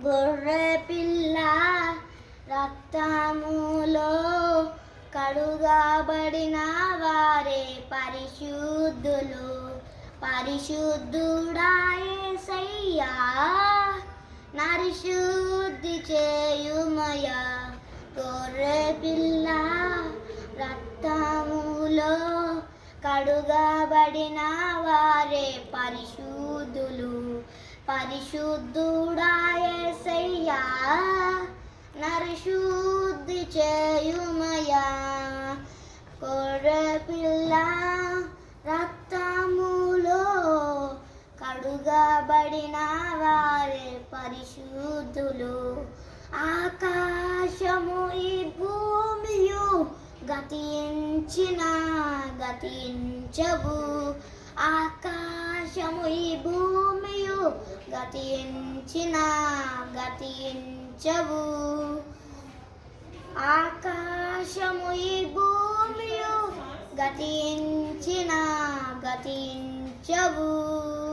గొర్రెపిల్ల రక్తములో కడుగబడిన వారే పరిశుద్ధులు. పరిశుద్ధుడా యేసయ్యా, నరిశుద్ధి చేయుమయ్యా. గొర్రెపిల్ల రక్తములో కడుగబడిన వారే పరిశుద్ధులు. పరిశుద్ధుడా యేసయ్యా, నరిశుద్ధి చేయుమయ్యా. గొర్రెపిల్ల రక్తములో కడుగబడిన వారే పరిశుద్ధులు. ఆకాశము ఈ భూమియు గతించవు. ఆకాశము ఈ భూమియు గతించవు. ఆకాశము ఈ భూమియు గతించవు.